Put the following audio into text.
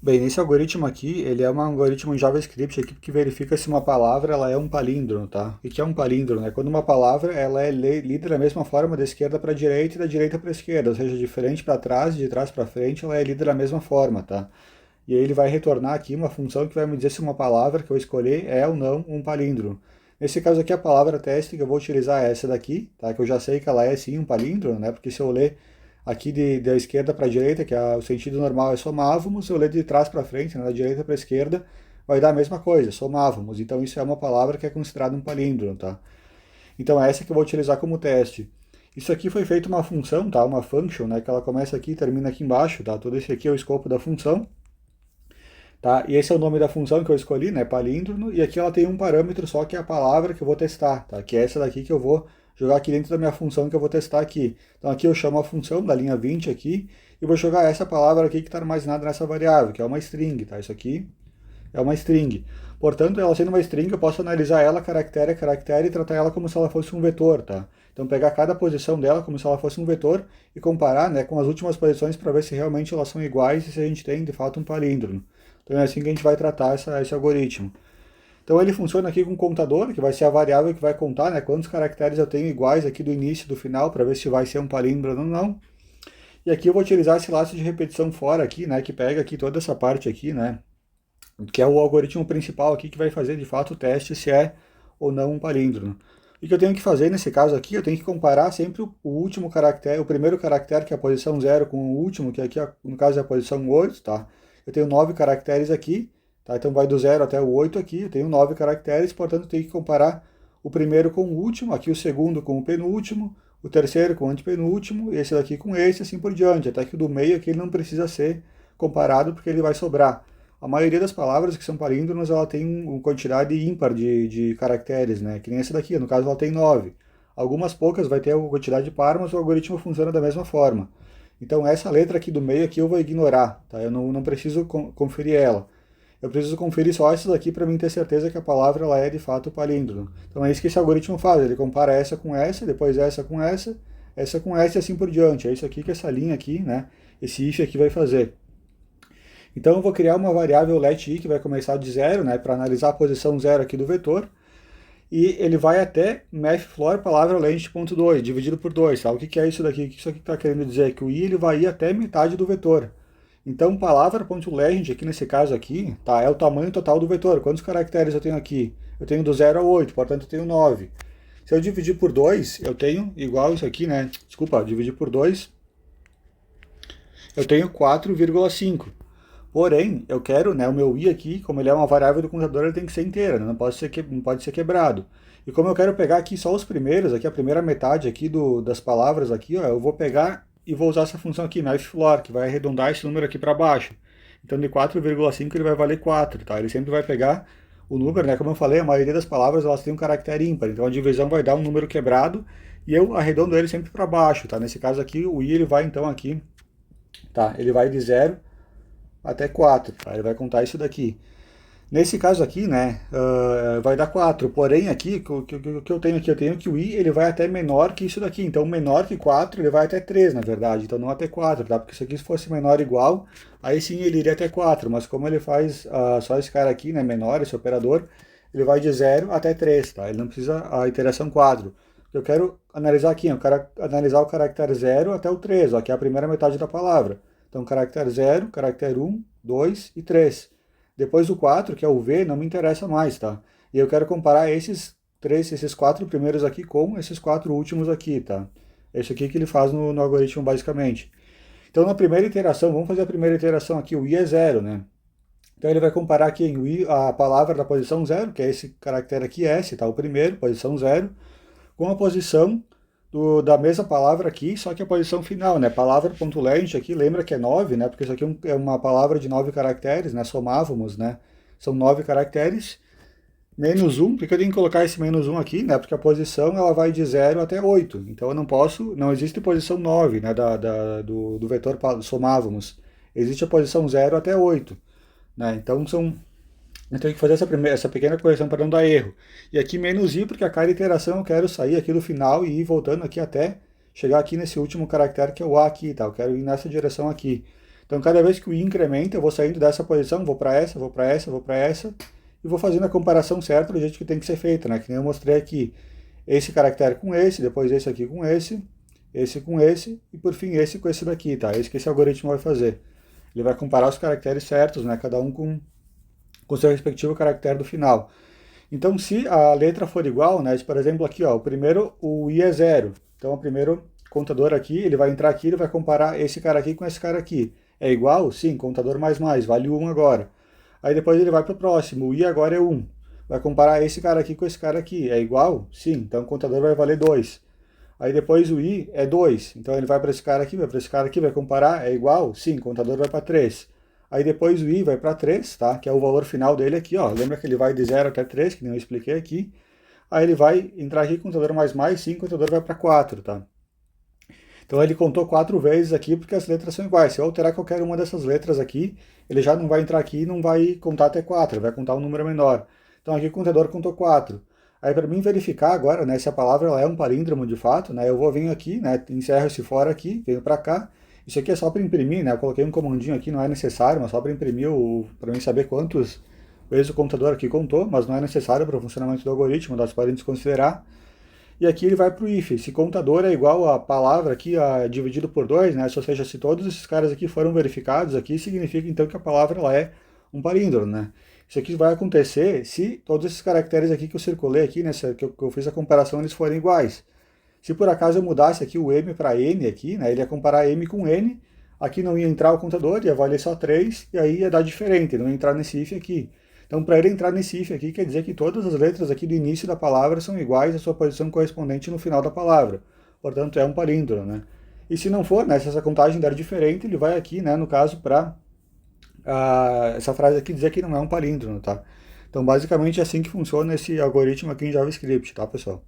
Bem, esse algoritmo aqui, ele é um algoritmo em JavaScript aqui que verifica se uma palavra ela é um palíndromo, tá? O que é um palíndromo, né? Quando uma palavra ela é lida da mesma forma da esquerda para a direita e da direita para a esquerda, ou seja, de frente para trás, de trás para frente, ela é lida da mesma forma, tá? E aí ele vai retornar aqui uma função que vai me dizer se uma palavra que eu escolher é ou não um palíndromo. Nesse caso aqui, a palavra teste que eu vou utilizar é essa daqui, tá? Que eu já sei que ela é sim um palíndromo, né? Porque se eu ler aqui da esquerda para a direita, que é o sentido normal é somávamos, eu ler de trás para frente, né, da direita para a esquerda, vai dar a mesma coisa, somávamos. Então isso é uma palavra que é considerada um palíndromo, tá? Então é essa que eu vou utilizar como teste. Isso aqui foi feito uma função, tá? Uma function, né? Que ela começa aqui e termina aqui embaixo, tá? Todo esse aqui é o escopo da função, tá? E esse é o nome da função que eu escolhi, né? Palíndromo. E aqui ela tem um parâmetro só que é a palavra que eu vou testar, tá? Que é essa daqui que eu vou jogar aqui dentro da minha função que eu vou testar aqui. Então aqui eu chamo a função da linha 20 aqui e vou jogar essa palavra aqui que está armazenada nessa variável, que é uma string, tá? Isso aqui é uma string. Portanto, ela sendo uma string, eu posso analisar ela caractere a caractere e tratar ela como se ela fosse um vetor, tá? Então pegar cada posição dela como se ela fosse um vetor e comparar, né, com as últimas posições para ver se realmente elas são iguais e se a gente tem de fato um palíndromo. Então é assim que a gente vai tratar esse algoritmo. Então ele funciona aqui com um contador, que vai ser a variável que vai contar, né, quantos caracteres eu tenho iguais aqui do início e do final, para ver se vai ser um palíndromo ou não. E aqui eu vou utilizar esse laço de repetição fora aqui, né, que pega aqui toda essa parte aqui, né, que é o algoritmo principal aqui que vai fazer de fato o teste se é ou não um palíndromo. O que eu tenho que fazer nesse caso aqui, eu tenho que comparar sempre o último caractere, o primeiro caractere, que é a posição 0, com o último, que aqui no caso é a posição 8, tá? Eu tenho 9 caracteres aqui, tá? Então vai do 0 até o 8 aqui, eu tenho 9 caracteres, portanto eu tenho que comparar o primeiro com o último, aqui o segundo com o penúltimo, o terceiro com o antepenúltimo, esse daqui com esse, assim por diante, até que o do meio aqui ele não precisa ser comparado porque ele vai sobrar. A maioria das palavras que são palíndromos, ela tem uma quantidade ímpar de caracteres, né? Que nem essa daqui, no caso ela tem 9. Algumas poucas vai ter a quantidade par, mas o algoritmo funciona da mesma forma. Então essa letra aqui do meio aqui eu vou ignorar, tá? Eu não preciso conferir ela. Eu preciso conferir só essa daqui para mim ter certeza que a palavra ela é de fato palíndromo. Então é isso que esse algoritmo faz, ele compara essa com essa, depois essa com essa com essa e assim por diante. É isso aqui que essa linha aqui, né? Esse if aqui vai fazer. Então eu vou criar uma variável let que vai começar de 0, né, para analisar a posição 0 aqui do vetor, e ele vai até mathfloor palavra length.2, dividido por 2, tá? O que é isso daqui? O que isso aqui está querendo dizer? Que o i ele vai ir até metade do vetor. Então palavra.legend, aqui nesse caso aqui, tá, é o tamanho total do vetor. Quantos caracteres eu tenho aqui? Eu tenho do 0 ao 8, portanto eu tenho 9. Se eu dividir por 2, eu tenho igual isso aqui, né? Desculpa, dividir por 2, eu tenho 4,5. Porém, eu quero, né, o meu i aqui, como ele é uma variável do computador, ele tem que ser inteira, né, não pode ser quebrado. E como eu quero pegar aqui só os primeiros, aqui a primeira metade aqui das palavras aqui, ó, eu vou pegar e vou usar essa função aqui, mathfloor, que vai arredondar esse número aqui para baixo. Então de 4,5 ele vai valer 4, tá? Ele sempre vai pegar o número, né, como eu falei, a maioria das palavras elas têm um caractere ímpar, então a divisão vai dar um número quebrado e eu arredondo ele sempre para baixo, tá? Nesse caso aqui, o i ele vai então aqui, tá? Ele vai de 0 até 4, tá? Ele vai contar isso daqui. Nesse caso aqui, né, vai dar 4, porém aqui, o que eu tenho aqui? Eu tenho que o i ele vai até menor que isso daqui, então menor que 4 ele vai até 3, na verdade, então não até 4, tá? Porque se aqui fosse menor ou igual, aí sim ele iria até 4, mas como ele faz só esse cara aqui, né, menor, esse operador, ele vai de 0 até 3, tá? Ele não precisa a iteração quadro. Eu quero analisar aqui, eu quero analisar o caractere 0 até o 3, ó, que é a primeira metade da palavra. Então, caractere 0, caractere 1, 2 e 3. Depois do 4, que é o V, não me interessa mais, tá? E eu quero comparar esses 4 primeiros aqui com esses 4 últimos aqui, tá? É isso aqui que ele faz no algoritmo, basicamente. Então, na primeira iteração, vamos fazer a primeira iteração aqui, o i é 0, né? Então, ele vai comparar aqui o i, a palavra da posição 0, que é esse caractere aqui, S, tá? O primeiro, posição 0, com a posição da mesma palavra aqui, só que a posição final, né? Palavra.length aqui, lembra que é 9, né? Porque isso aqui é uma palavra de 9 caracteres, né? Somávamos, né? São 9 caracteres, menos 1, por que eu tenho que colocar esse menos 1 aqui, né? Porque a posição ela vai de 0 até 8, então eu não posso, não existe posição 9, né? Do vetor somávamos, existe a posição 0 até 8, né? Então eu tenho que fazer essa pequena correção para não dar erro. E aqui menos i, porque a cada iteração eu quero sair aqui do final e ir voltando aqui até chegar aqui nesse último caractere que é o a aqui, tá? Eu quero ir nessa direção aqui. Então, cada vez que o i incrementa, eu vou saindo dessa posição, vou para essa, vou para essa, vou para essa, e vou fazendo a comparação certa do jeito que tem que ser feita, né? Que nem eu mostrei aqui. Esse caractere com esse, depois esse aqui com esse com esse, e por fim esse com esse daqui, tá? É isso que esse algoritmo vai fazer. Ele vai comparar os caracteres certos, né? Cada um com seu respectivo caractere do final. Então, se a letra for igual, né? Por exemplo, aqui, ó, o primeiro, o i é 0. Então, o primeiro contador aqui, ele vai entrar aqui, ele vai comparar esse cara aqui com esse cara aqui. É igual? Sim, contador mais, vale 1 agora. Aí depois ele vai para o próximo, o i agora é 1. Vai comparar esse cara aqui com esse cara aqui. É igual? Sim, então o contador vai valer 2. Aí depois o i é 2. Então ele vai para esse cara aqui, vai para esse cara aqui, vai comparar. É igual? Sim, o contador vai para 3. Aí depois o i vai para 3, tá? Que é o valor final dele aqui, ó. Lembra que ele vai de 0 até 3, que nem eu expliquei aqui. Aí ele vai entrar aqui com o contador mais, sim, o contador vai para 4, tá? Então ele contou 4 vezes aqui porque as letras são iguais. Se eu alterar qualquer uma dessas letras aqui, ele já não vai entrar aqui e não vai contar até 4, ele vai contar um número menor. Então aqui o contador contou 4. Aí para mim verificar agora, né, se a palavra ela é um palíndromo de fato, né, eu vou vir aqui, né, encerro esse fora aqui, venho para cá. Isso aqui é só para imprimir, né, eu coloquei um comandinho aqui, não é necessário, mas só para imprimir, para mim saber quantos vezes o computador aqui contou, mas não é necessário para o funcionamento do algoritmo, nós podemos desconsiderar. E aqui ele vai para o if. Se contador é igual a palavra aqui dividido por 2, né? Ou seja, se todos esses caras aqui foram verificados aqui, significa então que a palavra ela é um palíndromo, né? Isso aqui vai acontecer se todos esses caracteres aqui que eu circulei aqui, né, que eu fiz a comparação, eles forem iguais. Se por acaso eu mudasse aqui o m para n aqui, né, ele ia comparar m com n, aqui não ia entrar o contador, ia valer só 3, e aí ia dar diferente, não ia entrar nesse if aqui. Então, para ele entrar nesse if aqui, quer dizer que todas as letras aqui do início da palavra são iguais à sua posição correspondente no final da palavra. Portanto, é um palíndromo, né? E se não for, né, se essa contagem der diferente, ele vai aqui, né, no caso, para essa frase aqui dizer que não é um palíndromo, tá? Então, basicamente, é assim que funciona esse algoritmo aqui em JavaScript, tá, pessoal?